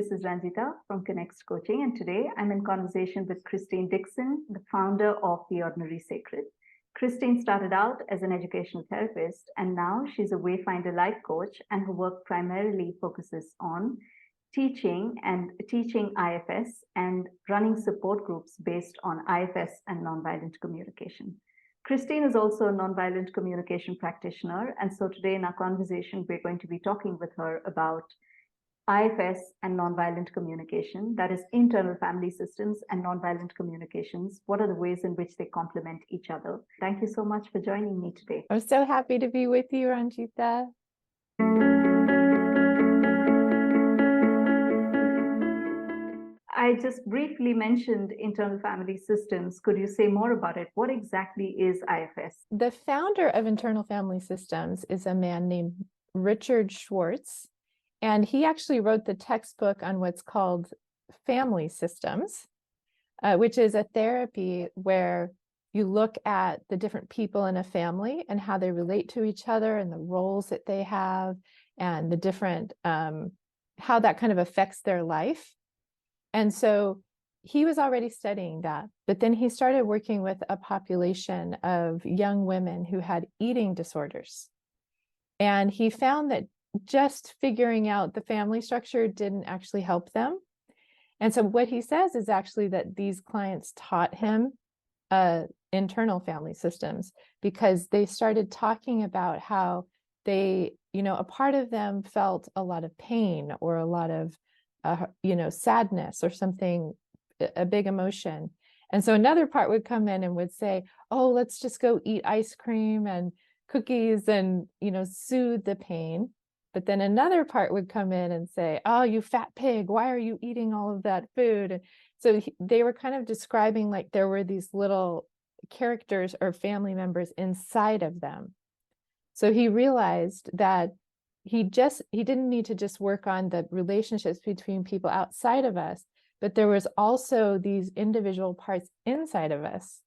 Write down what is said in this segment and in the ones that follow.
this is Ranjita from Connects Coaching, and today I'm in conversation with Christine Dixon, the founder of The Ordinary Sacred. Christine started out as an educational therapist, and now she's a Wayfinder life coach, and her work primarily focuses on teaching IFS and running support groups based on IFS and nonviolent communication. Christine is also a nonviolent communication practitioner, and so today in our conversation, we're going to be talking with her about IFS and nonviolent communication, that is internal family systems and nonviolent communications. What are the ways in which they complement each other? Thank you so much for joining me today. I'm so happy to be with you, Ranjita. I just briefly mentioned internal family systems. Could you say more about it? What exactly is IFS? The founder of Internal Family Systems is a man named Richard Schwartz, and he actually wrote the textbook on what's called family systems, which is a therapy where you look at the different people in a family and how they relate to each other and the roles that they have and the different, how that kind of affects their life. And so he was already studying that, but then he started working with a population of young women who had eating disorders. And he found that just figuring out the family structure didn't actually help them. And so what he says is actually that these clients taught him internal family systems, because they started talking about how they, a part of them felt a lot of pain or a lot of, sadness or something, a big emotion. And so another part would come in and would say, oh, let's just go eat ice cream and cookies and, soothe the pain. But then another part would come in and say, oh, you fat pig, why are you eating all of that food? And so they were kind of describing like there were these little characters or family members inside of them. So he realized that he didn't need to just work on the relationships between people outside of us, but there was also these individual parts inside of us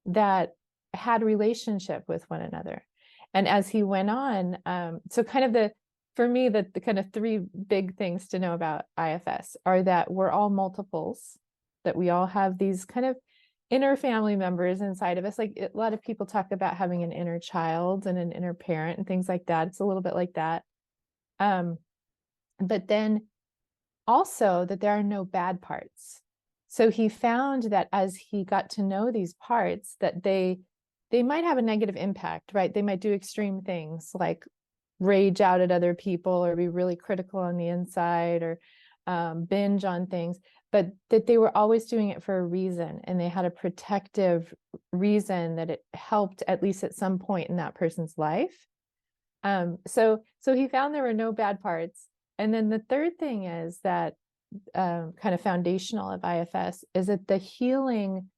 that had relationship with one another. And as he went on, so kind of for me, the kind of three big things to know about IFS are that we're all multiples, that we all have these kind of inner family members inside of us. Like a lot of people talk about having an inner child and an inner parent and things like that. It's a little bit like that. But then also that there are no bad parts. So he found that as he got to know these parts, that they might have a negative impact, right? They might do extreme things like rage out at other people or be really critical on the inside or binge on things, but that they were always doing it for a reason, and they had a protective reason that it helped at least at some point in that person's life. So he found there were no bad parts. And then the third thing is that kind of foundational of IFS is that the healing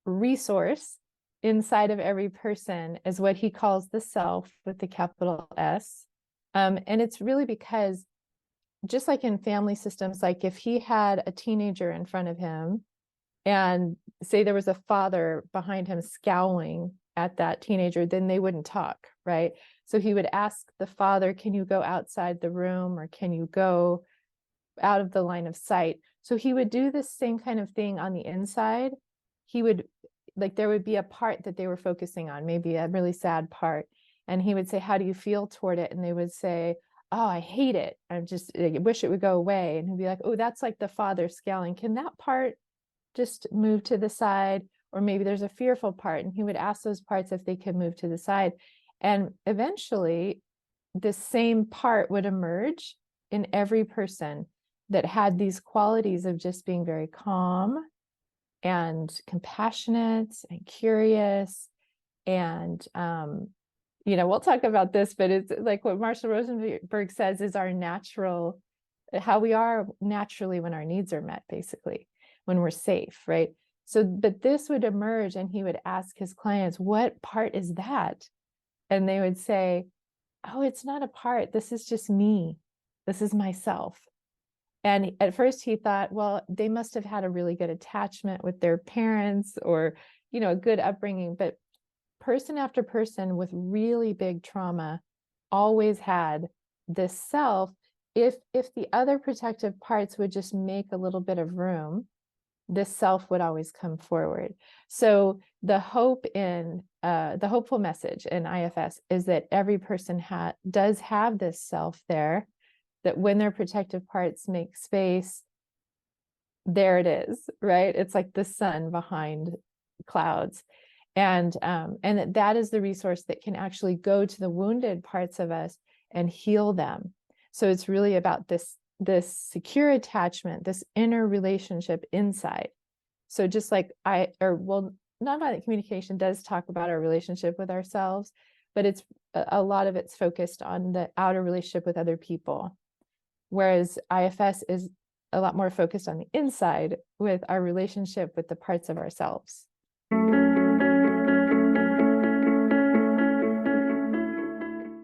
resource inside of every person is what he calls the self with the capital S. And it's really because just like in family systems, like if he had a teenager in front of him and say there was a father behind him scowling at that teenager, then they wouldn't talk, right? So he would ask the father, can you go outside the room, or can you go out of the line of sight? So he would do the same kind of thing on the inside. He would, like, there would be a part that they were focusing on, maybe a really sad part. And he would say, how do you feel toward it? And they would say, oh, I hate it. I wish it would go away. And he'd be like, oh, that's like the father scowling. Can that part just move to the side? Or maybe there's a fearful part. And he would ask those parts if they could move to the side. And eventually the same part would emerge in every person that had these qualities of just being very calm and compassionate and curious. And, we'll talk about this, but it's like what Marshall Rosenberg says is our natural, how we are naturally when our needs are met, basically, when we're safe, right? So, but this would emerge, and he would ask his clients, what part is that? And they would say, oh, it's not a part. This is just me. This is myself. And at first he thought, well, they must have had a really good attachment with their parents or, a good upbringing. But person after person with really big trauma always had this self if the other protective parts would just make a little bit of room, this self would always come forward. So the hopeful message in IFS is that every person does have this self there, that when their protective parts make space, there it is, right? It's like the sun behind clouds. And that is the resource that can actually go to the wounded parts of us and heal them. So it's really about this secure attachment, this inner relationship inside. So just like nonviolent communication does talk about our relationship with ourselves, but it's a lot of it's focused on the outer relationship with other people. Whereas IFS is a lot more focused on the inside with our relationship with the parts of ourselves.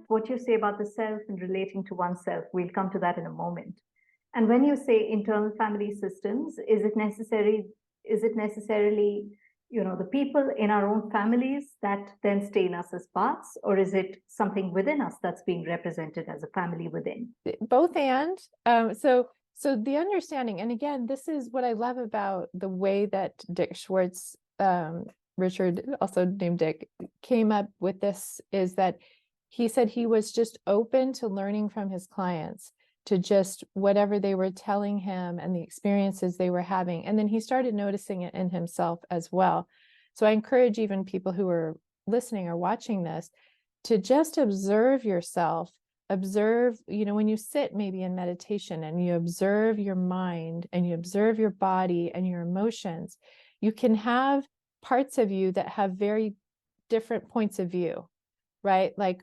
What you say about the self and relating to oneself, we'll come to that in a moment. And when you say internal family systems, is it necessarily, the people in our own families that then stay in us as parts, or is it something within us that's being represented as a family within? Both and. So the understanding, and again, this is what I love about the way that Dick Schwartz, Richard, also named Dick, came up with this, is that he said he was just open to learning from his clients, to just whatever they were telling him and the experiences they were having. And then he started noticing it in himself as well. So I encourage even people who are listening or watching this to just observe yourself. Observe, when you sit maybe in meditation and you observe your mind and you observe your body and your emotions, you can have parts of you that have very different points of view, right? Like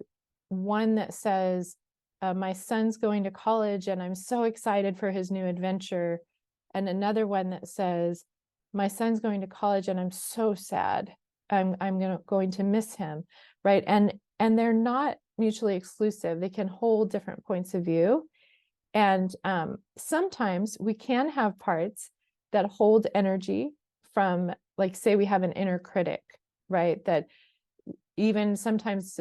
one that says, my son's going to college and I'm so excited for his new adventure. And another one that says, my son's going to college and I'm so sad. I'm going to miss him, right? And they're not mutually exclusive. They can hold different points of view. And sometimes we can have parts that hold energy from, like, say we have an inner critic, right? That even sometimes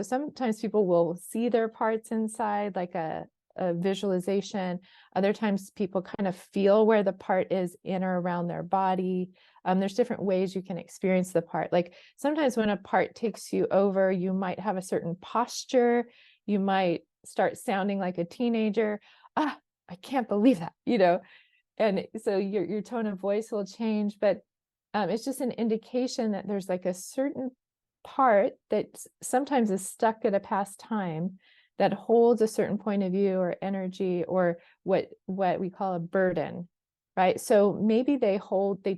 people will see their parts inside, like a visualization. Other times people kind of feel where the part is in or around their body. There's different ways you can experience the part. Like sometimes when a part takes you over, you might have a certain posture. You might start sounding like a teenager. I can't believe that, and so your tone of voice will change, but it's just an indication that there's like a certain part that sometimes is stuck at a past time that holds a certain point of view or energy, or what we call a burden, right? So maybe they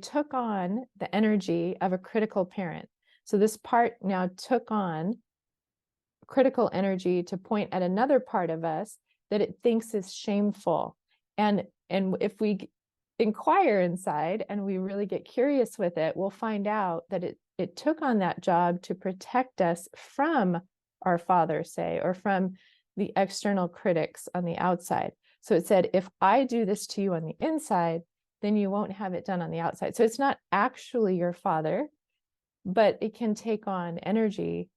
took on the energy of a critical parent. So this part now took on critical energy to point at another part of us that it thinks is shameful. And if we inquire inside and we really get curious with it, we'll find out that it took on that job to protect us from our father, say, or from the external critics on the outside. So it said, if I do this to you on the inside, then you won't have it done on the outside. So it's not actually your father, but it can take on energy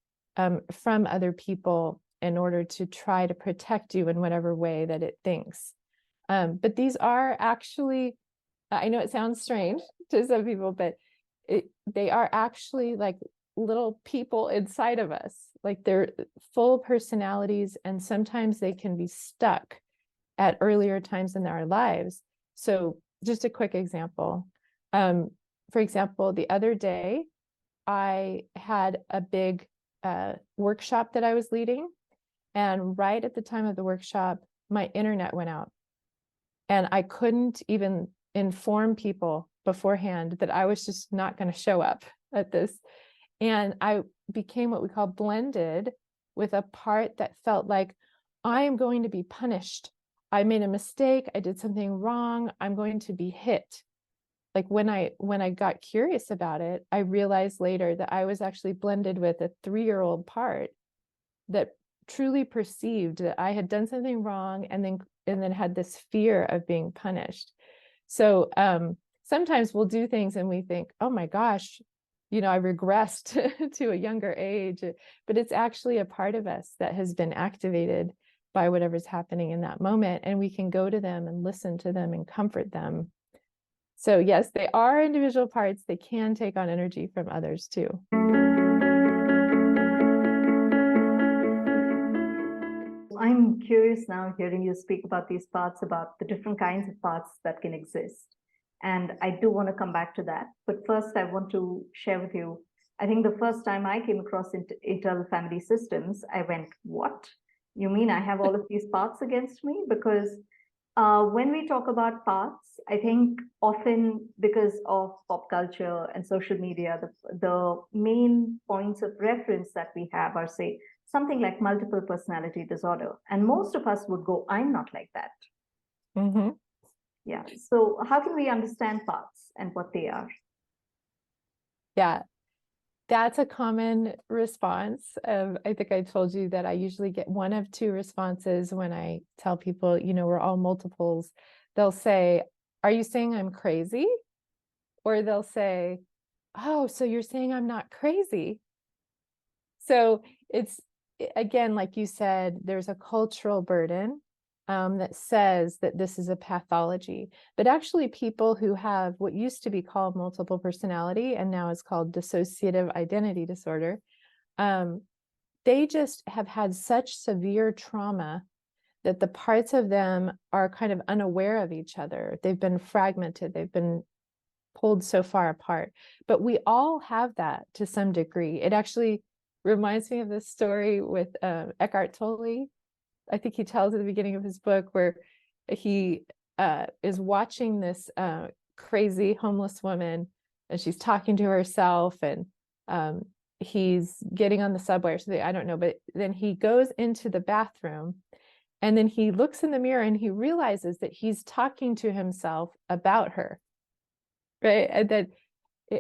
from other people in order to try to protect you in whatever way that it thinks. But these are actually, I know it sounds strange to some people, but they are actually like little people inside of us. Like they're full personalities, and sometimes they can be stuck at earlier times in our lives. So just a quick example. For example, the other day, I had a big workshop that I was leading. And right at the time of the workshop, my internet went out. And I couldn't even inform people beforehand that I was just not going to show up at this. And I became what we call blended with a part that felt like, I am going to be punished. I made a mistake. I did something wrong. I'm going to be hit. Like when I got curious about it, I realized later that I was actually blended with a 3-year-old part that truly perceived that I had done something wrong and then had this fear of being punished. So sometimes we'll do things and we think, oh my gosh, I regressed to a younger age, but it's actually a part of us that has been activated by whatever's happening in that moment, and we can go to them and listen to them and comfort them. So yes, they are individual parts. They can take on energy from others too. I'm curious now hearing you speak about these parts, about the different kinds of parts that can exist. And I do want to come back to that. But first, I want to share with you, I think the first time I came across internal family systems, I went, what? You mean I have all of these parts against me? Because when we talk about parts, I think often because of pop culture and social media, the main points of reference that we have are, say, something like multiple personality disorder. And most of us would go, I'm not like that. Mm-hmm. Yeah. So how can we understand parts and what they are? Yeah, that's a common response. I think I told you that I usually get one of two responses when I tell people, we're all multiples. They'll say, are you saying I'm crazy? Or they'll say, oh, so you're saying I'm not crazy. So it's, again, like you said, there's a cultural burden that says that this is a pathology. But actually, people who have what used to be called multiple personality and now is called dissociative identity disorder, they just have had such severe trauma that the parts of them are kind of unaware of each other. They've been fragmented. They've been pulled so far apart. But we all have that to some degree. It actually reminds me of this story with Eckhart Tolle. I think he tells at the beginning of his book where he is watching this crazy homeless woman, and she's talking to herself, and he's getting on the subway or something, I don't know, but then he goes into the bathroom, and then he looks in the mirror and he realizes that he's talking to himself about her, right?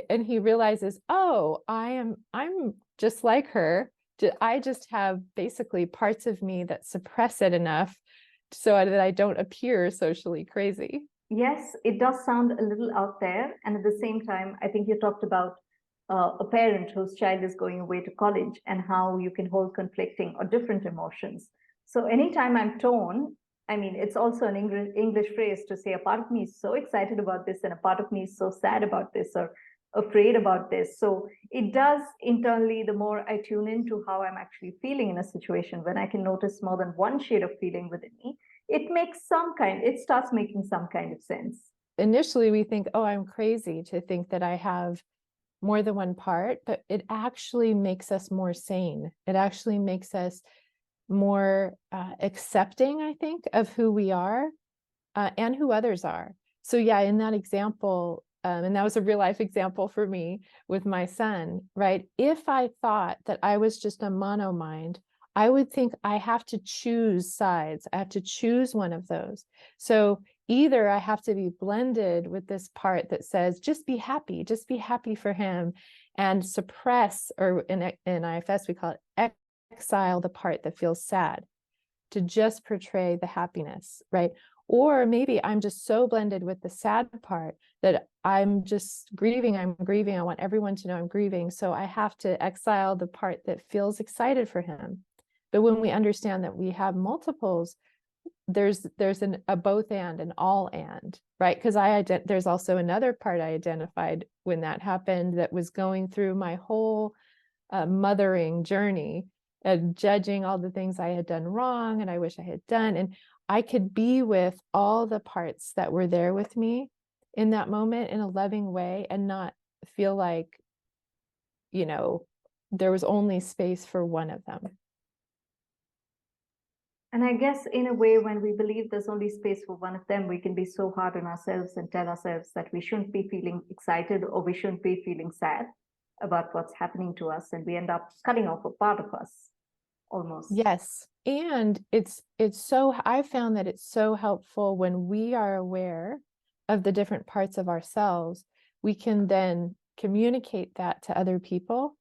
And he realizes, oh, I'm just like her. I just have basically parts of me that suppress it enough so that I don't appear socially crazy. Yes, it does sound a little out there. And at the same time, I think you talked about a parent whose child is going away to college and how you can hold conflicting or different emotions. So anytime I'm torn, I mean, it's also an English phrase to say a part of me is so excited about this and a part of me is so sad about this or afraid about this. So it does internally, the more I tune into how I'm actually feeling in a situation, when I can notice more than one shade of feeling within me, it starts making some kind of sense. Initially, we think, oh, I'm crazy to think that I have more than one part, but it actually makes us more sane. It actually makes us more accepting, I think, of who we are and who others are. So yeah, in that example, and that was a real life example for me with my son, right? If I thought that I was just a mono mind, I would think I have to choose sides. I have to choose one of those. So either I have to be blended with this part that says, just be happy for him, and suppress, or in IFS, we call it exile, the part that feels sad, to just portray the happiness, right? Or maybe I'm just so blended with the sad part that I'm just grieving. I want everyone to know I'm grieving. So I have to exile the part that feels excited for him. But when we understand that we have multiples, there's a both and, an all and, right? Because there's also another part I identified when that happened that was going through my whole mothering journey and judging all the things I had done wrong and I wish I had done. And I could be with all the parts that were there with me in that moment in a loving way and not feel like, there was only space for one of them. And I guess in a way, when we believe there's only space for one of them, we can be so hard on ourselves and tell ourselves that we shouldn't be feeling excited or we shouldn't be feeling sad about what's happening to us. And we end up cutting off a part of us almost. Yes. And I found that it's so helpful when we are aware of the different parts of ourselves, we can then communicate that to other people.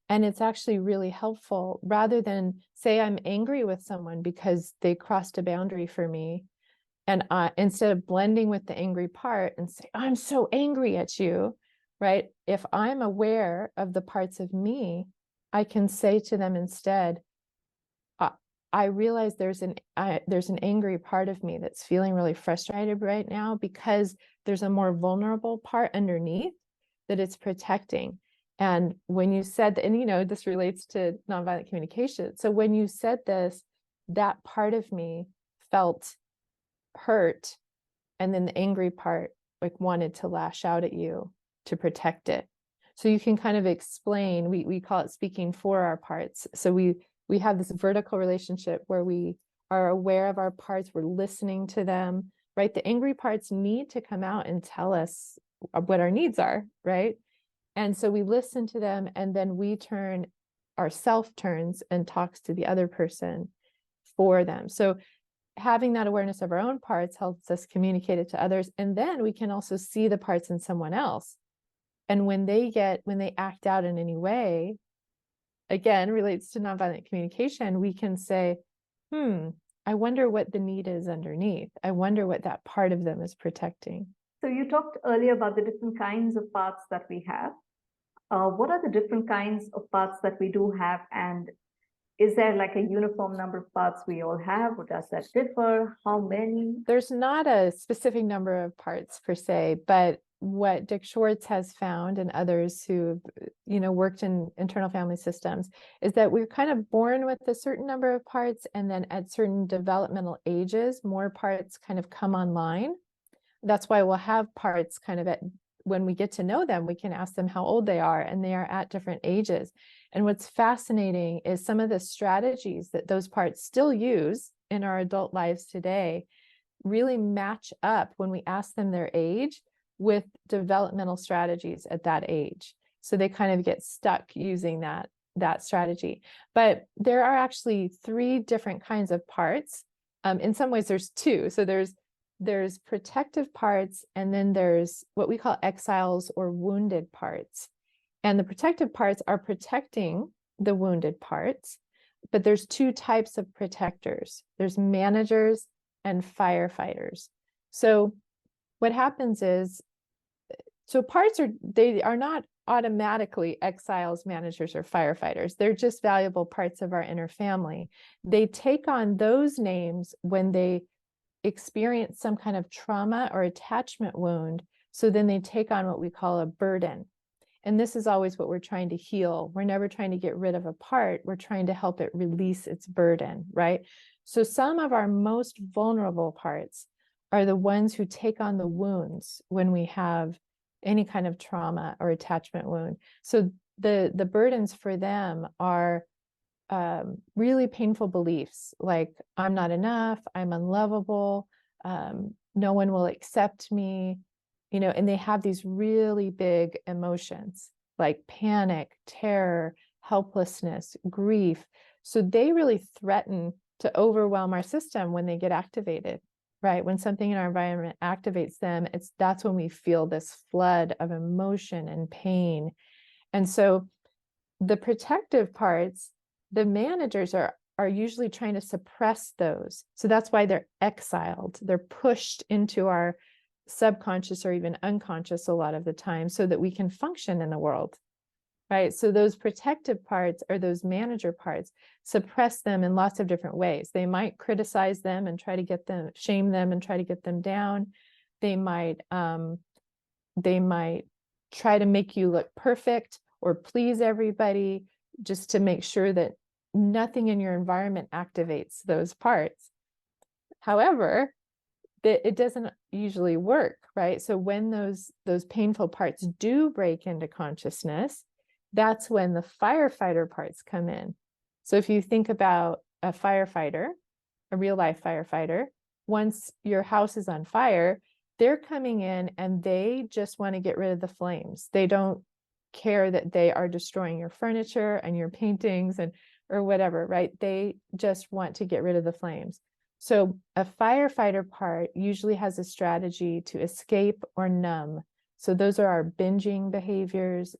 And it's actually really helpful, rather than say I'm angry with someone because they crossed a boundary for me. And instead of blending with the angry part and say, I'm so angry at you, right? If I'm aware of the parts of me, I can say to them instead, I realize there's an angry part of me that's feeling really frustrated right now because there's a more vulnerable part underneath that it's protecting. And when you said that, and you know, this relates to nonviolent communication. So when you said this, that part of me felt hurt. And then the angry part like wanted to lash out at you to protect it. So you can kind of explain, we call it speaking for our parts. So we have this vertical relationship where we are aware of our parts, we're listening to them, right? The angry parts need to come out and tell us what our needs are, right? And so we listen to them, and then we turn, our self turns and talks to the other person for them. So having that awareness of our own parts helps us communicate it to others. And then we can also see the parts in someone else. And when they act out in any way, again, relates to nonviolent communication, we can say, I wonder what the need is underneath. I wonder what that part of them is protecting. So you talked earlier about the different kinds of parts that we have. What are the different kinds of parts that we do have? And is there like a uniform number of parts we all have, or does that differ? How many? There's not a specific number of parts per se, but what Dick Schwartz has found and others who, you know, worked in internal family systems is that we're kind of born with a certain number of parts, and then at certain developmental ages, more parts kind of come online. That's why we'll have parts kind of when we get to know them, we can ask them how old they are, and they are at different ages. And what's fascinating is some of the strategies that those parts still use in our adult lives today really match up when we ask them their age with developmental strategies at that age. So they kind of get stuck using that strategy. But there are actually 3 different kinds of parts. In some ways, there's 2. So there's protective parts, and then there's what we call exiles or wounded parts. And the protective parts are protecting the wounded parts, but there's 2 types of protectors. There's managers and firefighters. So what happens is, so parts they are not automatically exiles, managers, or firefighters. They're just valuable parts of our inner family. They take on those names when they experience some kind of trauma or attachment wound. So then they take on what we call a burden. And this is always what we're trying to heal. We're never trying to get rid of a part. We're trying to help it release its burden, right? So some of our most vulnerable parts are the ones who take on the wounds when we have any kind of trauma or attachment wound. So the burdens for them are really painful beliefs like I'm not enough, I'm unlovable, no one will accept me, you know, and they have these really big emotions like panic, terror, helplessness, grief. So they really threaten to overwhelm our system when they get activated, right? When something in our environment activates them, that's when we feel this flood of emotion and pain. And so the protective parts, the managers are usually trying to suppress those. So that's why they're exiled. They're pushed into our subconscious or even unconscious a lot of the time so that we can function in the world, right? So those protective parts or those manager parts suppress them in lots of different ways. They might criticize them and try to get them, shame them and try to get them down. They might try to make you look perfect or please everybody just to make sure that nothing in your environment activates those parts. However, it doesn't usually work, right? So when those painful parts do break into consciousness, that's when the firefighter parts come in. So if you think about a firefighter, a real life firefighter, once your house is on fire, they're coming in and they just want to get rid of the flames. They don't care that they are destroying your furniture and your paintings or whatever, right? They just want to get rid of the flames. So a firefighter part usually has a strategy to escape or numb. So those are our binging behaviors.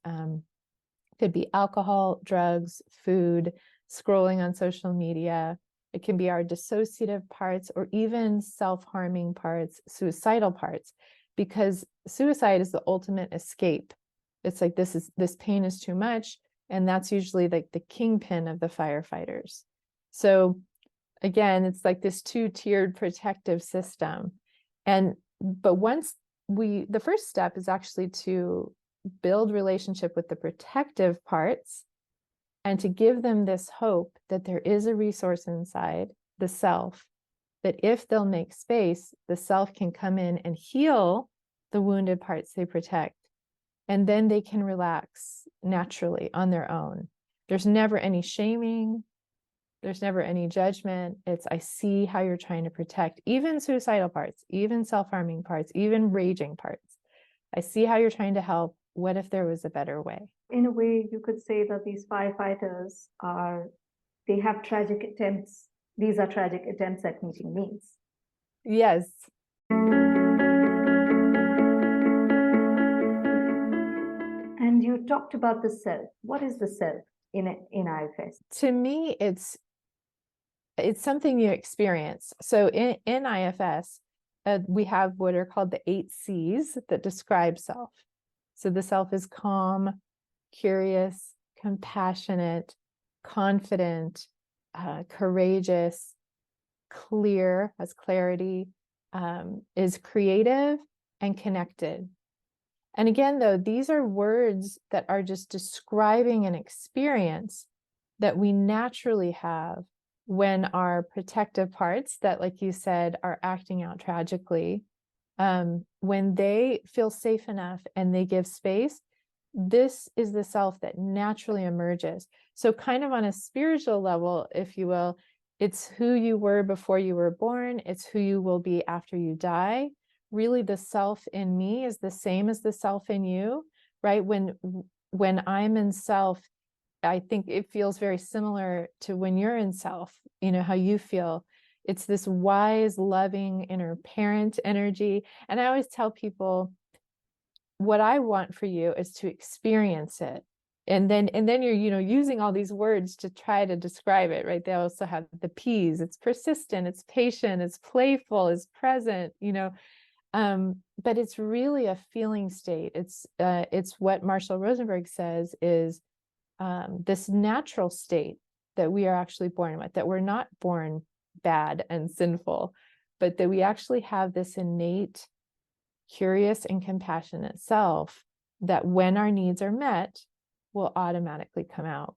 Could be alcohol, drugs, food, scrolling on social media. It can be our dissociative parts or even self-harming parts, suicidal parts, because suicide is the ultimate escape. It's like this pain is too much. And that's usually like the kingpin of the firefighters. So again, it's like this two-tiered protective system. But the first step is actually to build relationship with the protective parts and to give them this hope that there is a resource inside the self, that if they'll make space, the self can come in and heal the wounded parts they protect. And then they can relax naturally on their own. There's never any shaming. There's never any judgment. It's, I see how you're trying to protect even suicidal parts, even self-harming parts, even raging parts. I see how you're trying to help. What if there was a better way? In a way, you could say that these firefighters they have tragic attempts. These are tragic attempts at meeting needs. Yes. And you talked about the self. What is the self in IFS? To me, it's something you experience. So in IFS, we have what are called the 8 C's that describe self. So the self is calm, curious, compassionate, confident, courageous, clear, has clarity, is creative and connected. And again, though, these are words that are just describing an experience that we naturally have when our protective parts that, like you said, are acting out tragically, when they feel safe enough and they give space, this is the self that naturally emerges. So kind of on a spiritual level, if you will, it's who you were before you were born. It's who you will be after you die. Really, the self in me is the same as the self in you, right? When I'm in self, I think it feels very similar to when you're in self, you know, how you feel. It's this wise, loving inner parent energy. And I always tell people, what I want for you is to experience it. And then you're, you know, using all these words to try to describe it, right? They also have the P's. It's persistent, it's patient, it's playful, it's present, you know. But it's really a feeling state. It's what Marshall Rosenberg says is this natural state that we are actually born with, that we're not born bad and sinful, but that we actually have this innate, curious and compassionate self that when our needs are met, will automatically come out.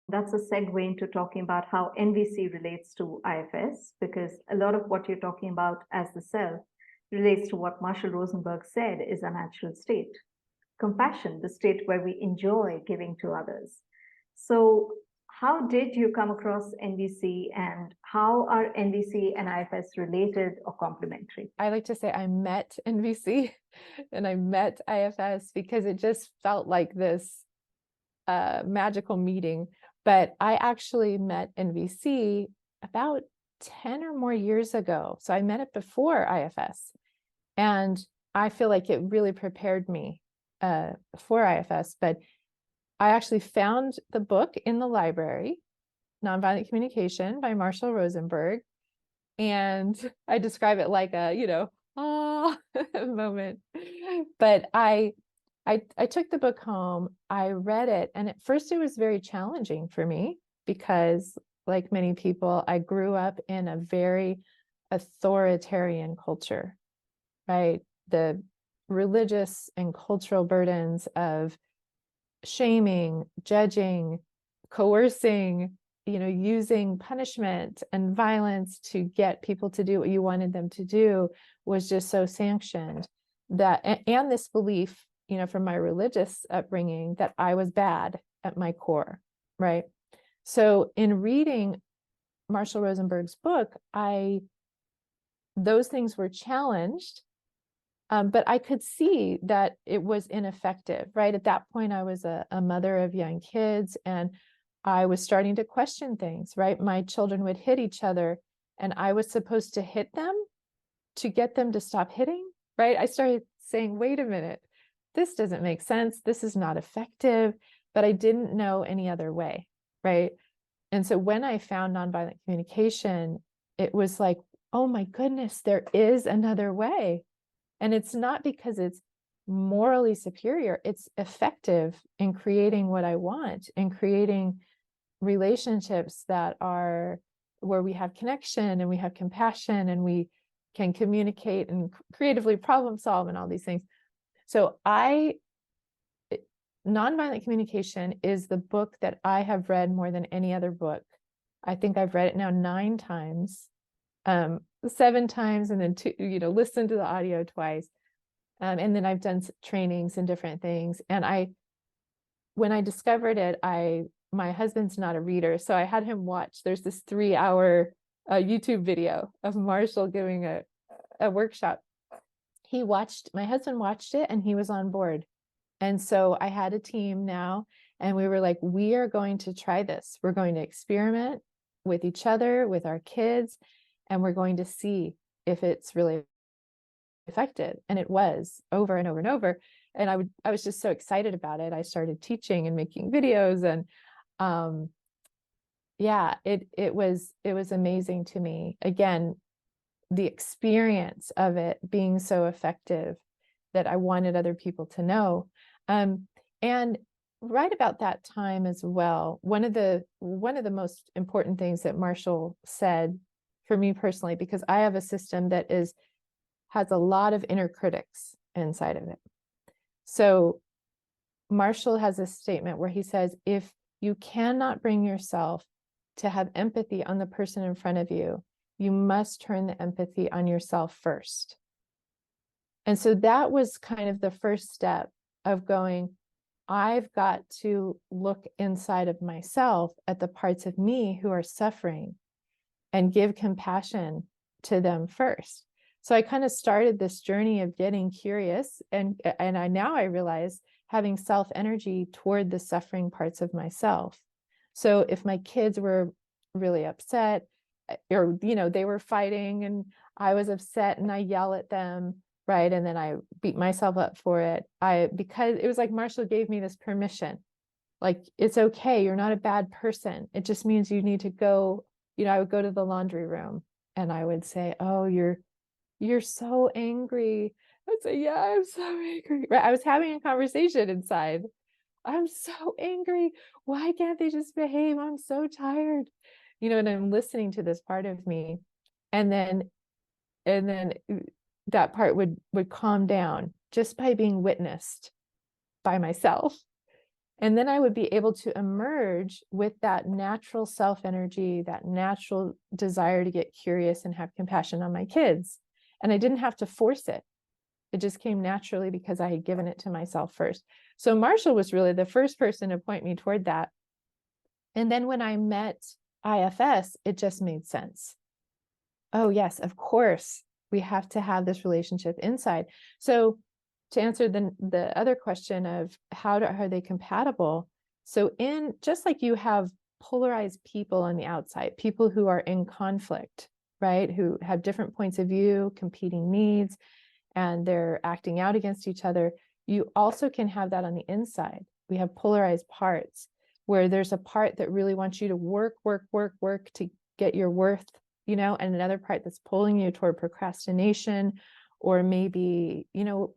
That's a segue into talking about how NVC relates to IFS, because a lot of what you're talking about as the self relates to what Marshall Rosenberg said is a natural state. Compassion, the state where we enjoy giving to others. So how did you come across NVC, and how are NVC and IFS related or complementary? I like to say I met NVC and I met IFS because it just felt like this magical meeting. But I actually met NVC about 10 or more years ago. So I met it before IFS. And I feel like it really prepared me for IFS. But I actually found the book in the library, Nonviolent Communication by Marshall Rosenberg. And I describe it like a, you know, moment. But I took the book home, I read it, and at first it was very challenging for me because, like many people, I grew up in a very authoritarian culture, right? The religious and cultural burdens of shaming, judging, coercing, you know, using punishment and violence to get people to do what you wanted them to do was just so sanctioned that, and this belief, you know, from my religious upbringing, that I was bad at my core, right? So in reading Marshall Rosenberg's book, those things were challenged, but I could see that it was ineffective, right? At that point, I was a mother of young kids, and I was starting to question things, right? My children would hit each other, and I was supposed to hit them to get them to stop hitting, right? I started saying, wait a minute, this doesn't make sense. This is not effective, but I didn't know any other way, right? And so when I found nonviolent communication, it was like, oh my goodness, there is another way. And it's not because it's morally superior. It's effective in creating what I want, in creating relationships that are where we have connection and we have compassion and we can communicate and creatively problem solve and all these things. So Nonviolent Communication is the book that I have read more than any other book. I think I've read it now 9 times, 7 times, and then 2, listened to the audio twice. And then I've done trainings and different things. And when I discovered it, my husband's not a reader, so I had him watch. There's this 3-hour YouTube video of Marshall giving a workshop. My husband watched it and he was on board. And so I had a team now, and we were like, we are going to try this. We're going to experiment with each other, with our kids, and we're going to see if it's really effective. And it was, over and over and over. And I was just so excited about it. I started teaching and making videos, and yeah, it was amazing to me. Again, the experience of it being so effective that I wanted other people to know. And right about that time as well, one of the most important things that Marshall said for me personally, because I have a system that has a lot of inner critics inside of it. So Marshall has a statement where he says, if you cannot bring yourself to have empathy on the person in front of you, you must turn the empathy on yourself first. And so that was kind of the first step of going, I've got to look inside of myself at the parts of me who are suffering and give compassion to them first. So I kind of started this journey of getting curious, and I realize having self energy toward the suffering parts of myself. So if my kids were really upset, or they were fighting and I was upset and I yell at them, right, and then I beat myself up for it, because it was like Marshall gave me this permission, like, it's okay, you're not a bad person, it just means you need to go. I would go to the laundry room and I would say, oh, you're so angry. I'd say, yeah, I'm so angry, right? I was having a conversation inside. I'm so angry. Why can't they just behave? I'm so tired. And I'm listening to this part of me. And then that part would calm down just by being witnessed by myself. And then I would be able to emerge with that natural self energy, that natural desire to get curious and have compassion on my kids. And I didn't have to force it. It just came naturally because I had given it to myself first. So Marshall was really the first person to point me toward that. And then when I met IFS, it just made sense. Oh, yes, of course, we have to have this relationship inside. So to answer the other question of how are they compatible? So just like you have polarized people on the outside, people who are in conflict, right? Who have different points of view, competing needs, and they're acting out against each other. You also can have that on the inside. We have polarized parts where there's a part that really wants you to work to get your worth, and another part that's pulling you toward procrastination, or maybe,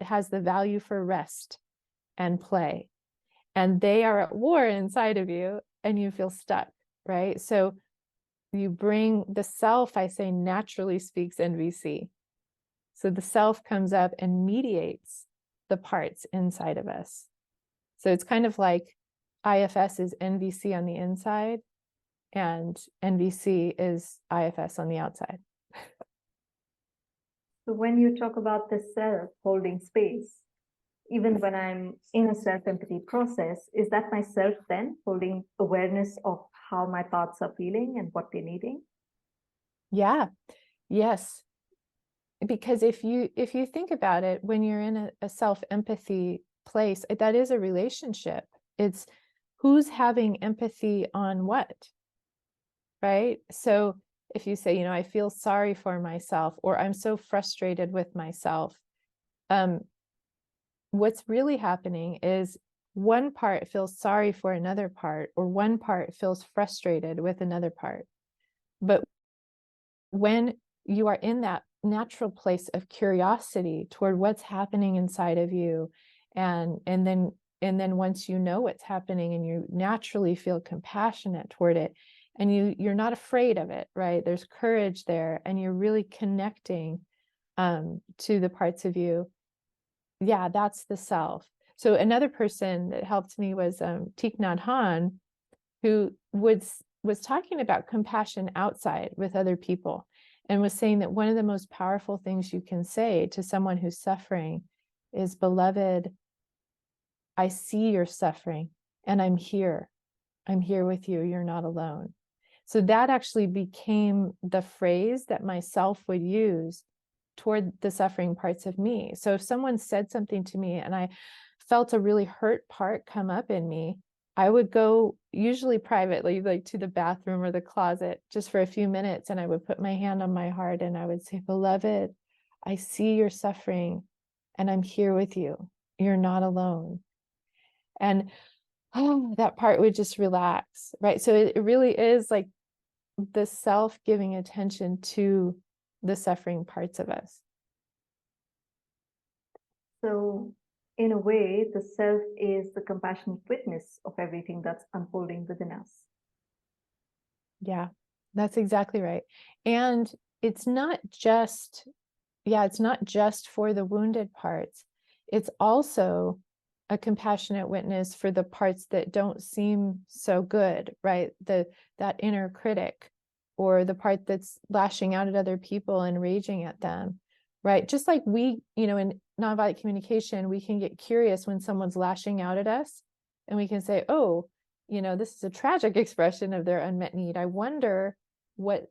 has the value for rest and play. And they are at war inside of you and you feel stuck, right? So you bring the self, I say, naturally speaks NVC. So the self comes up and mediates the parts inside of us. So it's kind of like IFS is NVC on the inside and NVC is IFS on the outside. So when you talk about the self holding space, even when I'm in a self-empathy process, is that myself then holding awareness of how my parts are feeling and what they're needing? Yeah. Yes. Because if you think about it, when you're in a self-empathy place, that is a relationship. It's who's having empathy on what, right? So if you say, I feel sorry for myself, or I'm so frustrated with myself, what's really happening is one part feels sorry for another part, or one part feels frustrated with another part. But when you are in that natural place of curiosity toward what's happening inside of you. And then once you know what's happening and you naturally feel compassionate toward it, and you're not afraid of it, right? There's courage there, and you're really connecting to the parts of you. Yeah, that's the self. So another person that helped me was Thich Nhat Hanh, who was talking about compassion outside with other people, and was saying that one of the most powerful things you can say to someone who's suffering is, beloved, I see your suffering and I'm here. I'm here with you. You're not alone. So that actually became the phrase that myself would use toward the suffering parts of me. So if someone said something to me and I felt a really hurt part come up in me, I would go, usually privately, like to the bathroom or the closet just for a few minutes, and I would put my hand on my heart and I would say, beloved, I see your suffering and I'm here with you. You're not alone. And that part would just relax, right? So it really is like the self giving attention to the suffering parts of us. So in a way, the self is the compassionate witness of everything that's unfolding within us. Yeah, that's exactly right. And it's not just, it's not just for the wounded parts. It's also a compassionate witness for the parts that don't seem so good, right? That inner critic, or the part that's lashing out at other people and raging at them, right? Just like we, in nonviolent communication, we can get curious when someone's lashing out at us, and we can say, oh, this is a tragic expression of their unmet need. I wonder what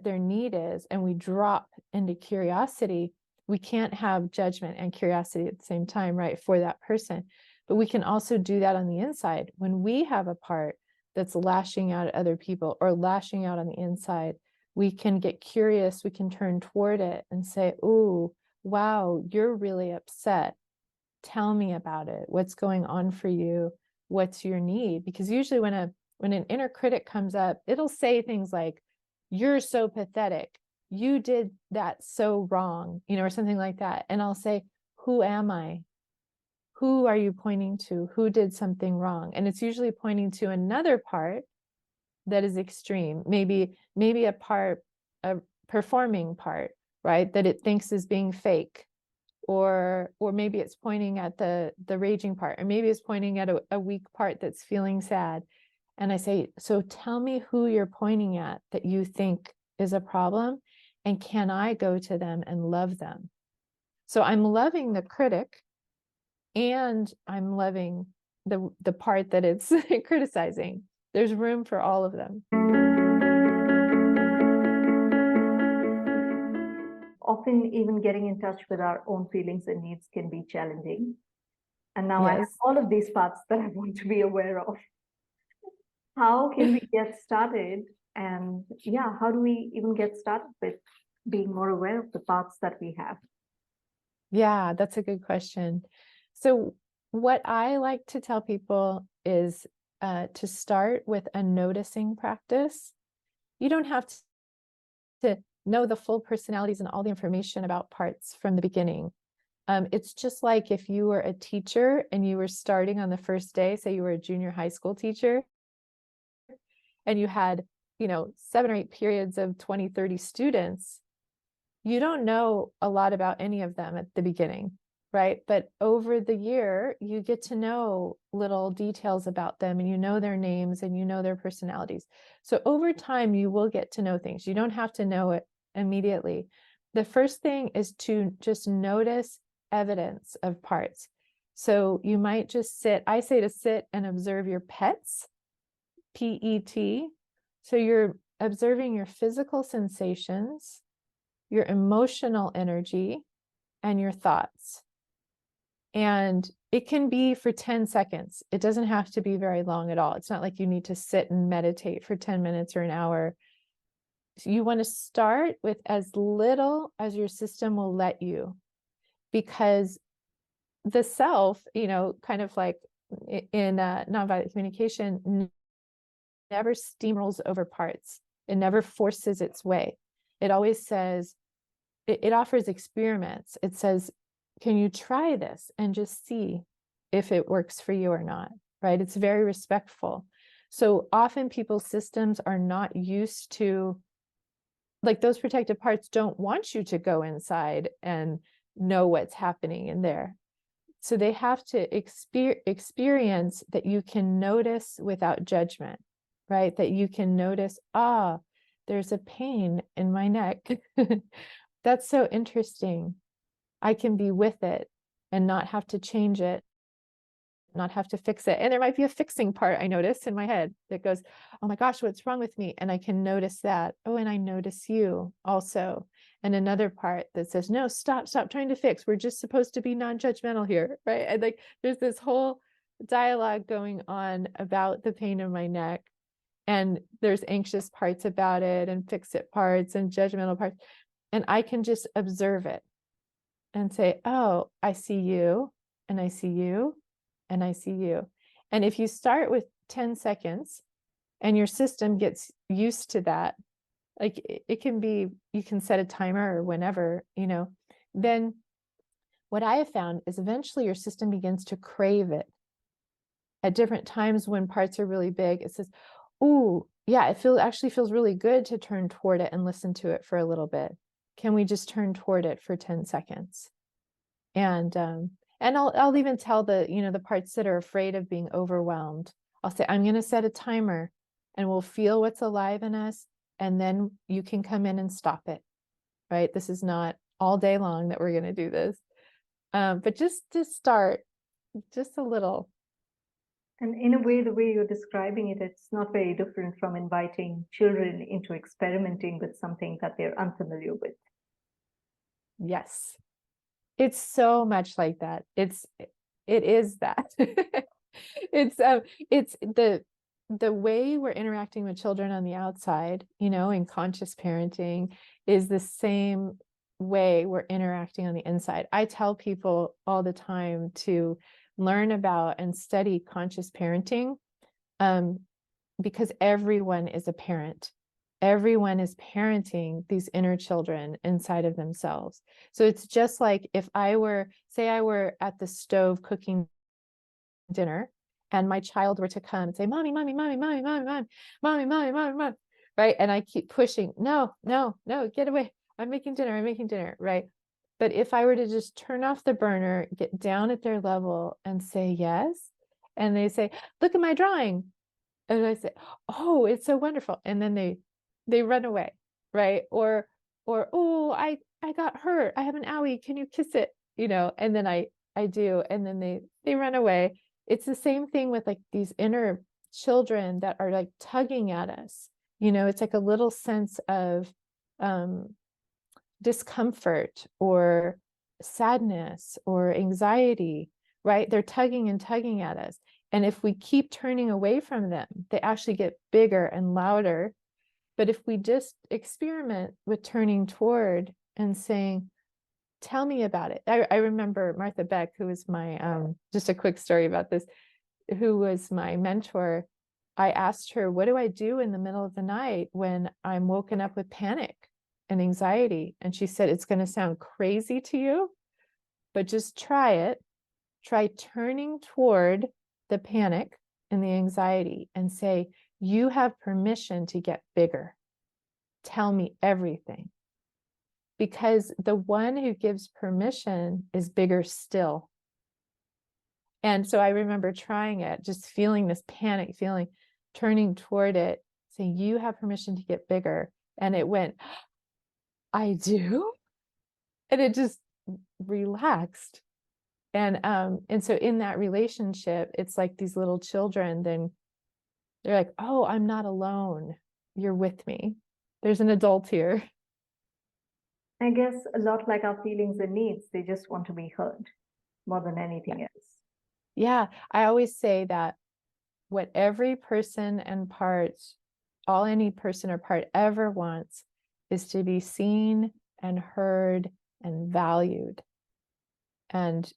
their need is. And we drop into curiosity. We can't have judgment and curiosity at the same time, right, for that person. But we can also do that on the inside. When we have a part that's lashing out at other people or lashing out on the inside, we can get curious, we can turn toward it and say, oh, wow, you're really upset. Tell me about it. What's going on for you? What's your need? Because usually when an inner critic comes up, it'll say things like, you're so pathetic. You did that so wrong, or something like that. And I'll say, who am I? Who are you pointing to? Who did something wrong? And it's usually pointing to another part that is extreme, maybe a performing part, right? That it thinks is being fake, or maybe it's pointing at the raging part, or maybe it's pointing at a weak part that's feeling sad. And I say, so tell me who you're pointing at that you think is a problem, and can I go to them and love them? So I'm loving the critic, and I'm loving the part that it's criticizing. There's room for all of them. Often even getting in touch with our own feelings and needs can be challenging. And now I have all of these parts that I want to be aware of. How can we get started? And how do we even get started with being more aware of the parts that we have? Yeah, that's a good question. So what I like to tell people is to start with a noticing practice. You don't have to know the full personalities and all the information about parts from the beginning. It's just like if you were a teacher and you were starting on the first day, say you were a junior high school teacher, and you had, 7 or 8 periods of 20, 30 students, you don't know a lot about any of them at the beginning, right? But over the year, you get to know little details about them, and you know their names and you know their personalities. So over time, you will get to know things. You don't have to know it immediately. The first thing is to just notice evidence of parts. So you might just sit, I say to sit and observe your pets, PET. So you're observing your physical sensations, your emotional energy, and your thoughts. And it can be for 10 seconds. It doesn't have to be very long at all. It's not like you need to sit and meditate for 10 minutes or an hour. So you want to start with as little as your system will let you, because the self, kind of like in nonviolent communication, never steamrolls over parts. It never forces its way. It always says, it offers experiments. It says, can you try this and just see if it works for you or not, right? It's very respectful. So often people's systems are not used to, like, those protective parts don't want you to go inside and know what's happening in there. So they have to experience that you can notice without judgment, right? That you can notice, there's a pain in my neck. That's so interesting. I can be with it and not have to change it, not have to fix it. And there might be a fixing part I notice in my head that goes, oh my gosh, what's wrong with me? And I can notice that. Oh, and I notice you also. And another part that says, no, stop trying to fix. We're just supposed to be non-judgmental here, right? And like, there's this whole dialogue going on about the pain in my neck. And there's anxious parts about it and fix it parts and judgmental parts. And I can just observe it and say, oh, I see you, and I see you, and I see you. And if you start with 10 seconds and your system gets used to that, like it can be, you can set a timer or whenever, then what I have found is eventually your system begins to crave it. At different times when parts are really big, it says, ooh, yeah, it actually feels really good to turn toward it and listen to it for a little bit. Can we just turn toward it for 10 seconds? And I'll even tell the parts that are afraid of being overwhelmed, I'll say, I'm going to set a timer and we'll feel what's alive in us. And then you can come in and stop it, right? This is not all day long that we're going to do this. But just to start, just a little. And in a way, the way you're describing it, it's not very different from inviting children into experimenting with something that they're unfamiliar with. Yes. It's so much like that. It is that. It's the way we're interacting with children on the outside, in conscious parenting is the same way we're interacting on the inside. I tell people all the time to learn about and study conscious parenting, because everyone is a parent. Everyone is parenting these inner children inside of themselves. So it's just like if I were at the stove cooking dinner and my child were to come and say, mommy, mommy, mommy, mommy, mommy, mommy, mommy, mommy, mommy, mommy, right? And I keep pushing, no, get away. I'm making dinner, right? But if I were to just turn off the burner, get down at their level and say yes, and they say, look at my drawing. And I say, oh, it's so wonderful. And then they run away, right? Or, oh, I got hurt. I have an owie. Can you kiss it? And then I do. And then they run away. It's the same thing with like these inner children that are like tugging at us. It's like a little sense of discomfort or sadness or anxiety, right? They're tugging and tugging at us. And if we keep turning away from them, they actually get bigger and louder. But if we just experiment with turning toward and saying, tell me about it. I remember Martha Beck, who was my, just a quick story about this, who was my mentor. I asked her, what do I do in the middle of the night when I'm woken up with panic and anxiety? And she said, it's going to sound crazy to you, but just try it. Try turning toward the panic and the anxiety and say, you have permission to get bigger. Tell me everything. Because the one who gives permission is bigger still. And so I remember trying it, just feeling this panic feeling, turning toward it, saying, you have permission to get bigger. And it went, I do. And it just relaxed. And so in that relationship, it's like these little children, then they're like, oh, I'm not alone. You're with me. There's an adult here. I guess a lot like our feelings and needs, they just want to be heard more than anything else. Yeah, I always say that what every person and part, all any person or part ever wants is to be seen and heard and valued. And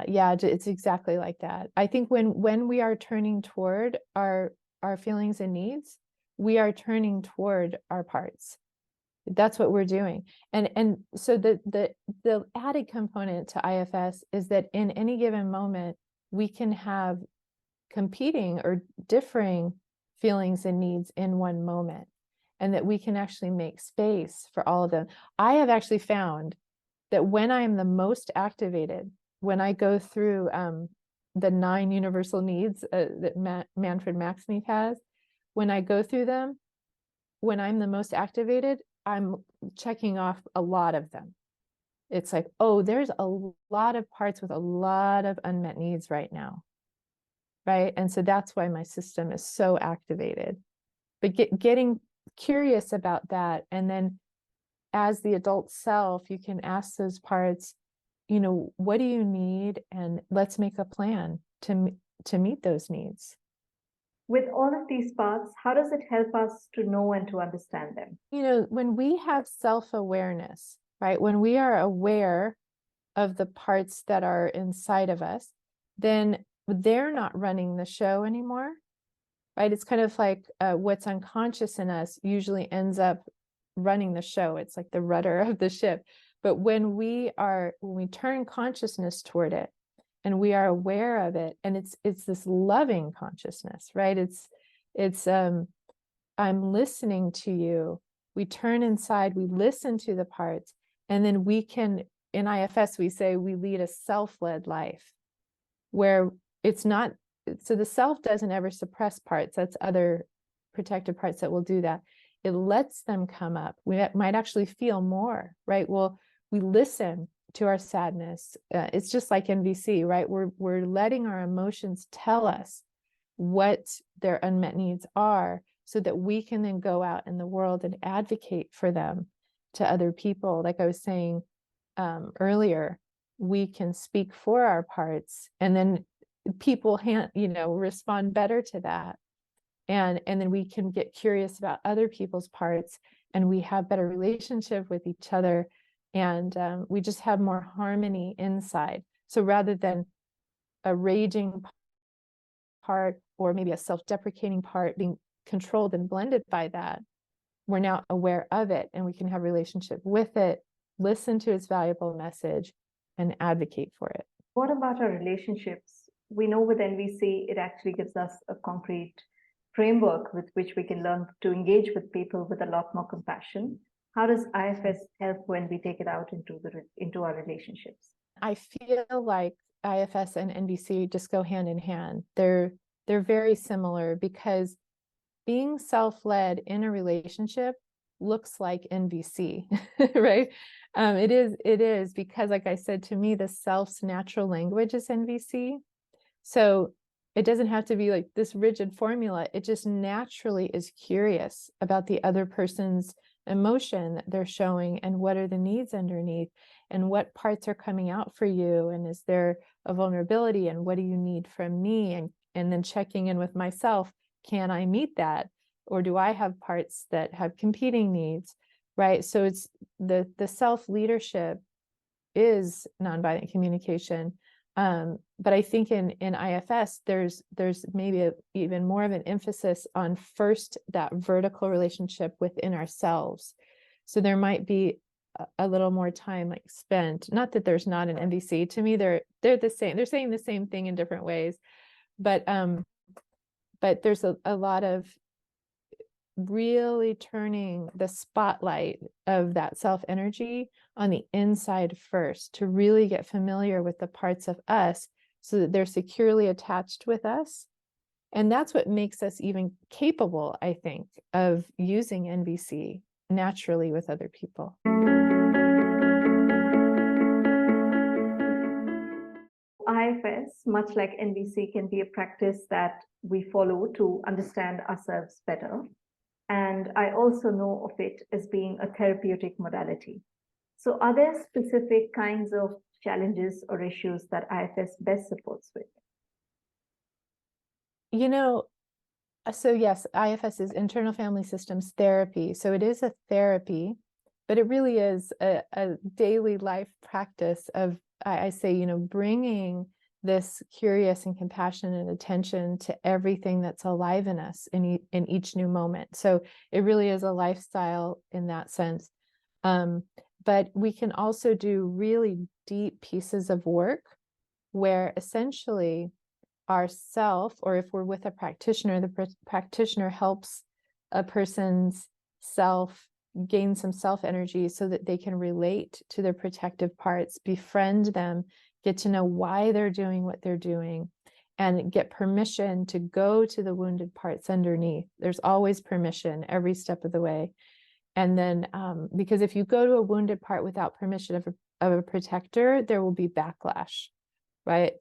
yeah, it's exactly like that. I think when we are turning toward our feelings and needs, we are turning toward our parts. That's what we're doing. And so the added component to IFS is that in any given moment, we can have competing or differing feelings and needs in one moment, and that we can actually make space for all of them. I have actually found that when I am the most activated, when I go through the 9 universal needs that Manfred Maxneff has, when I go through them, when I'm the most activated, I'm checking off a lot of them. It's like, oh, there's a lot of parts with a lot of unmet needs right now. Right. And so that's why my system is so activated. But getting curious about that. And then as the adult self, you can ask those parts, you know, what do you need? And let's make a plan to meet those needs. With all of these parts, how does it help us to know and to understand them? You know, when we have self-awareness, right? When we are aware of the parts that are inside of us, then they're not running the show anymore, right? It's kind of like what's unconscious in us usually ends up running the show. It's like the rudder of the ship. But when we turn consciousness toward it and we are aware of it, and it's this loving consciousness, right? It's I'm listening to you. We turn inside, we listen to the parts, and then we can, in IFS, we say we lead a self-led life where it's not, so the self doesn't ever suppress parts. That's other protective parts that will do that. It lets them come up. We might actually feel more, right? Well, we listen to our sadness. It's just like NVC, right? We're letting our emotions tell us what their unmet needs are so that we can then go out in the world and advocate for them to other people. Like I was saying earlier, we can speak for our parts, and then people respond better to that. And then we can get curious about other people's parts, and we have better relationship with each other, and we just have more harmony inside. So rather than a raging part or maybe a self-deprecating part being controlled and blended by that, we're now aware of it, and we can have relationship with it, listen to its valuable message, and advocate for it. What about our relationships? We know with NVC, it actually gives us a concrete framework with which we can learn to engage with people with a lot more compassion. How does IFS help when we take it out into our relationships? I feel like IFS and NVC just go hand in hand. They're very similar, because being self-led in a relationship looks like NVC, right? It is because, like I said, to me, the self's natural language is NVC. So it doesn't have to be like this rigid formula. It just naturally is curious about the other person's emotion that they're showing, and what are the needs underneath, and what parts are coming out for you, and is there a vulnerability, and what do you need from me, and then checking in with myself. Can I meet that? Or do I have parts that have competing needs, right? So it's the self-leadership is nonviolent communication. But I think in IFS, there's maybe even more of an emphasis on first that vertical relationship within ourselves. So there might be a little more time like spent, not that there's not an NVC. To me, they're the same. They're saying the same thing in different ways. But there's a lot of really turning the spotlight of that self energy on the inside first, to really get familiar with the parts of us so that they're securely attached with us. And that's what makes us even capable, I think, of using NVC naturally with other people. IFS, much like NVC, can be a practice that we follow to understand ourselves better. And I also know of it as being a therapeutic modality. So are there specific kinds of challenges or issues that IFS best supports with? You know, so yes, IFS is internal family systems therapy. So it is a therapy, but it really is a daily life practice of, I say, bringing this curious and compassionate attention to everything that's alive in us in each new moment. So it really is a lifestyle in that sense. But we can also do really deep pieces of work where essentially our self, or if we're with a practitioner, the practitioner helps a person's self gain some self energy so that they can relate to their protective parts, befriend them, get to know why they're doing what they're doing, and get permission to go to the wounded parts underneath. There's always permission every step of the way. And then, because if you go to a wounded part without permission of a protector, there will be backlash, right?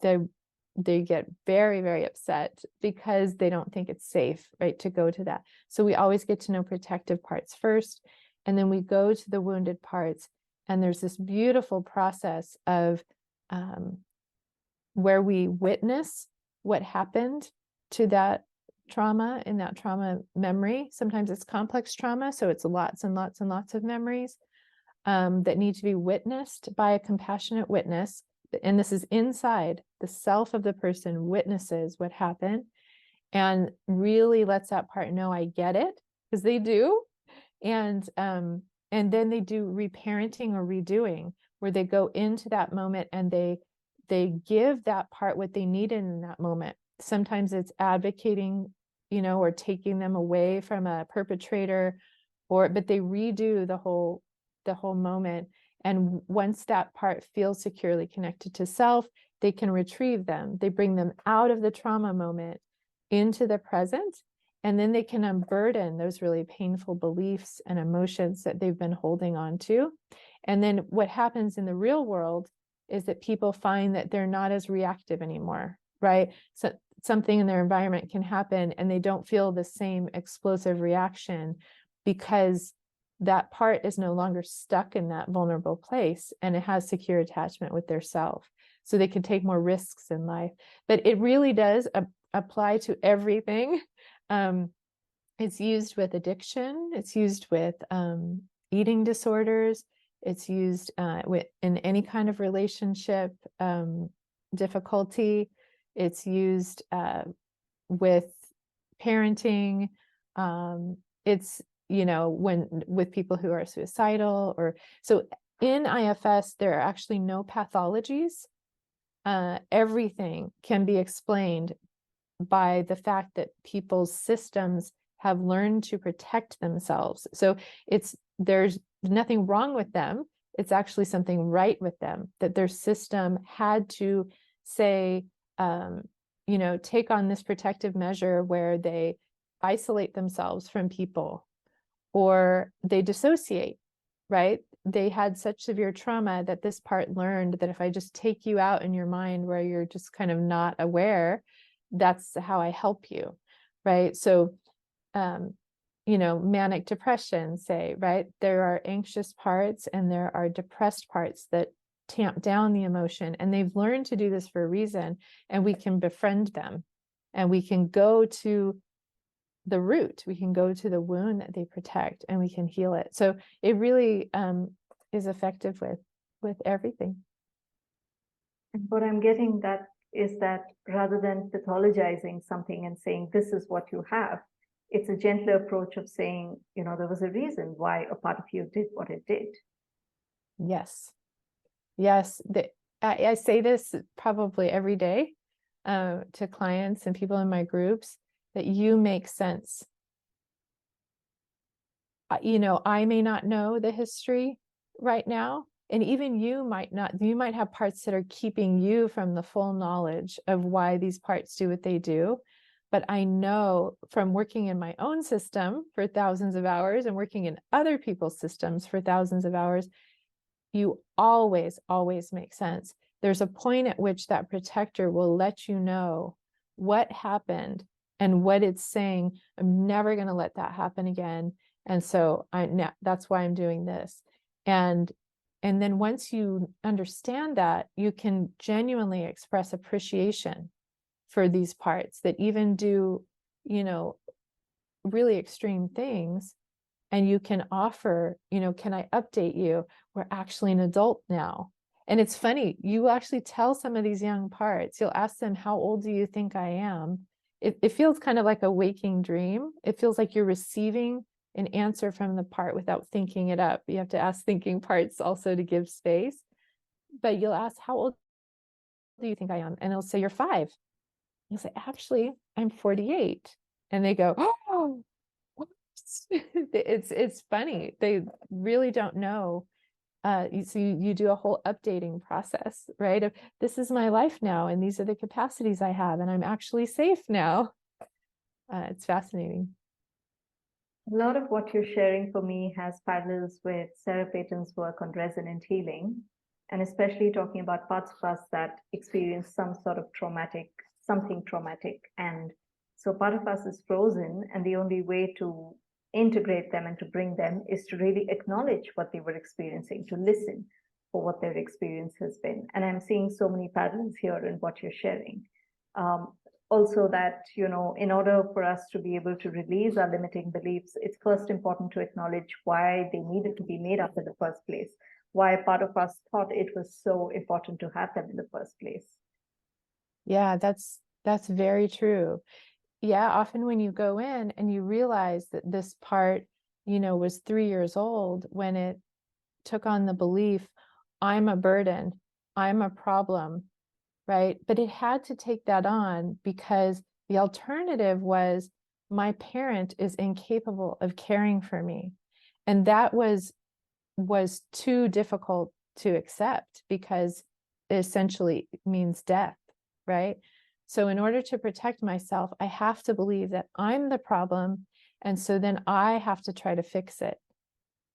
They get very, very upset because they don't think it's safe, right, to go to that. So we always get to know protective parts first, and then we go to the wounded parts. And there's this beautiful process of where we witness what happened to that trauma in that trauma memory. Sometimes it's complex trauma, so it's lots and lots and lots of memories that need to be witnessed by a compassionate witness. And this is inside the self of the person, witnesses what happened and really lets that part know, I get it, because they do. And then they do reparenting or redoing, where they go into that moment and they give that part what they needed in that moment. Sometimes it's advocating, or taking them away from a perpetrator, but they redo the whole moment. And once that part feels securely connected to self, they can retrieve them. They bring them out of the trauma moment into the present, and then they can unburden those really painful beliefs and emotions that they've been holding on to. And then what happens in the real world is that people find that they're not as reactive anymore, right? So something in their environment can happen and they don't feel the same explosive reaction because that part is no longer stuck in that vulnerable place and it has secure attachment with their self. So they can take more risks in life. But it really does apply to everything. It's used with addiction. It's used with eating disorders. It's used in any kind of relationship difficulty. It's used with parenting. It's, when with people who are suicidal, or so in IFS, there are actually no pathologies. Everything can be explained by the fact that people's systems have learned to protect themselves. So there's nothing wrong with them. It's actually something right with them, that their system had to say, take on this protective measure where they isolate themselves from people or they dissociate, right? They had such severe trauma that this part learned that if I just take you out in your mind where you're just kind of not aware, that's how I help you, right? So, manic depression, say, right? There are anxious parts and there are depressed parts that tamp down the emotion, and they've learned to do this for a reason, and we can befriend them and we can go to the root, we can go to the wound that they protect and we can heal it. So it really is effective with everything. And what I'm getting is that rather than pathologizing something and saying, this is what you have, it's a gentler approach of saying, there was a reason why a part of you did what it did. Yes. Yes. I say this probably every day to clients and people in my groups, that you make sense. I may not know the history right now, and even you might have parts that are keeping you from the full knowledge of why these parts do what they do. But I know from working in my own system for thousands of hours and working in other people's systems for thousands of hours, you always, always make sense. There's a point at which that protector will let you know what happened and what it's saying. I'm never going to let that happen again. And so that's why I'm doing this. And then once you understand that, you can genuinely express appreciation for these parts that even do, really extreme things. And you can offer, can I update you? We're actually an adult now. And it's funny, you will actually tell some of these young parts, you'll ask them, how old do you think I am? It feels kind of like a waking dream. It feels like you're receiving an answer from the part without thinking it up. You have to ask thinking parts also to give space. But you'll ask, how old do you think I am? And they'll say, you're 5. You'll say, actually, I'm 48. And they go, oh, what? It's funny. They really don't know. So you do a whole updating process, right? Of this is my life now, and these are the capacities I have, and I'm actually safe now. It's fascinating. A lot of what you're sharing for me has parallels with Sarah Payton's work on resonant healing, and especially talking about parts of us that experience some sort of something traumatic. And so part of us is frozen, and the only way to integrate them and to bring them is to really acknowledge what they were experiencing, to listen for what their experience has been. And I'm seeing so many parallels here in what you're sharing. Also that, in order for us to be able to release our limiting beliefs, it's first important to acknowledge why they needed to be made up in the first place, why part of us thought it was so important to have them in the first place. Yeah, that's very true. Yeah, often when you go in and you realize that this part, was 3 years old when it took on the belief, I'm a burden, I'm a problem, right? But it had to take that on because the alternative was my parent is incapable of caring for me. And that was too difficult to accept because it essentially means death, right? So in order to protect myself, I have to believe that I'm the problem. And so then I have to try to fix it,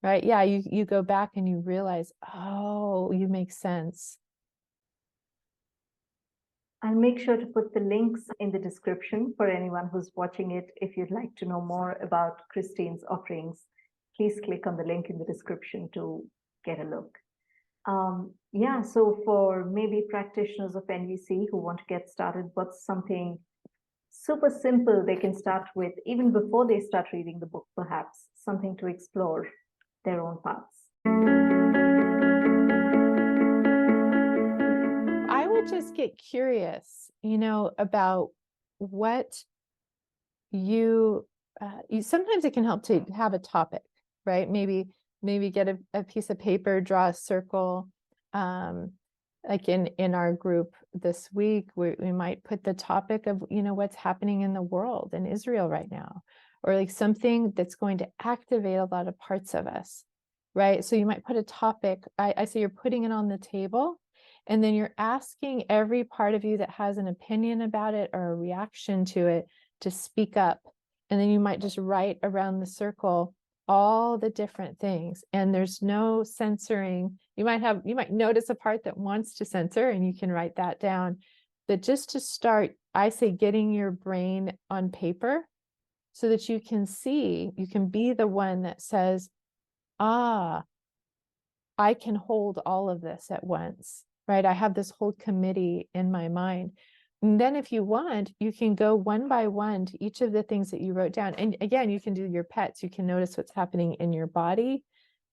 right? Yeah, you go back and you realize, oh, you make sense. I'll make sure to put the links in the description for anyone who's watching it. If you'd like to know more about Christine's offerings, please click on the link in the description to get a look. Yeah, so for maybe practitioners of NVC who want to get started, what's something super simple they can start with, even before they start reading the book, perhaps something to explore their own paths? I would just get curious, about what you sometimes it can help to have a topic, right? Maybe get a piece of paper, draw a circle. Like in our group this week, we might put the topic of, what's happening in the world in Israel right now, or like something that's going to activate a lot of parts of us, right? So you might put a topic. I say you're putting it on the table, and then you're asking every part of you that has an opinion about it or a reaction to it to speak up. And then you might just write around the circle all the different things, and there's no censoring. You might notice a part that wants to censor, and you can write that down. But just to start, I say getting your brain on paper so that you can be the one that says, I can hold all of this at once, right? I have this whole committee in my mind. And then if you want, you can go one by one to each of the things that you wrote down. And again, you can do your pets. You can notice what's happening in your body,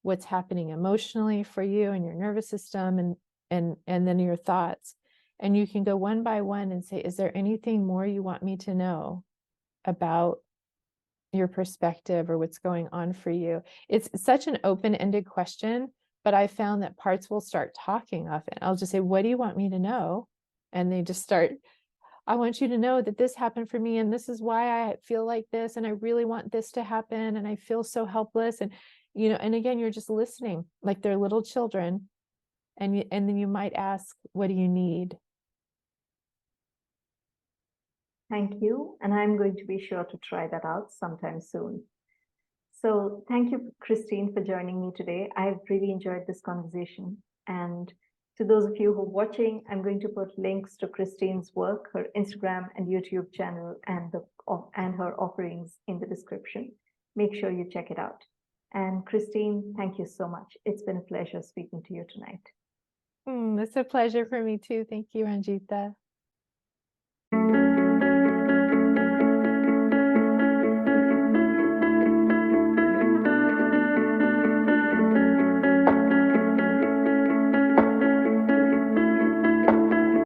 what's happening emotionally for you and your nervous system, and then your thoughts. And you can go one by one and say, is there anything more you want me to know about your perspective or what's going on for you? It's such an open-ended question, but I found that parts will start talking often. I'll just say, what do you want me to know? And they just start, I want you to know that this happened for me, and this is why I feel like this, and I really want this to happen, and I feel so helpless. And and again, you're just listening like they're little children, and then you might ask, what do you need? Thank you, and I'm going to be sure to try that out sometime soon. So thank you, Christine, for joining me today. I've really enjoyed this conversation. And to those of you who are watching, I'm going to put links to Christine's work, her Instagram and YouTube channel, and her offerings in the description. Make sure you check it out. And Christine, thank you so much. It's been a pleasure speaking to you tonight. It's a pleasure for me too. Thank you, Ranjita.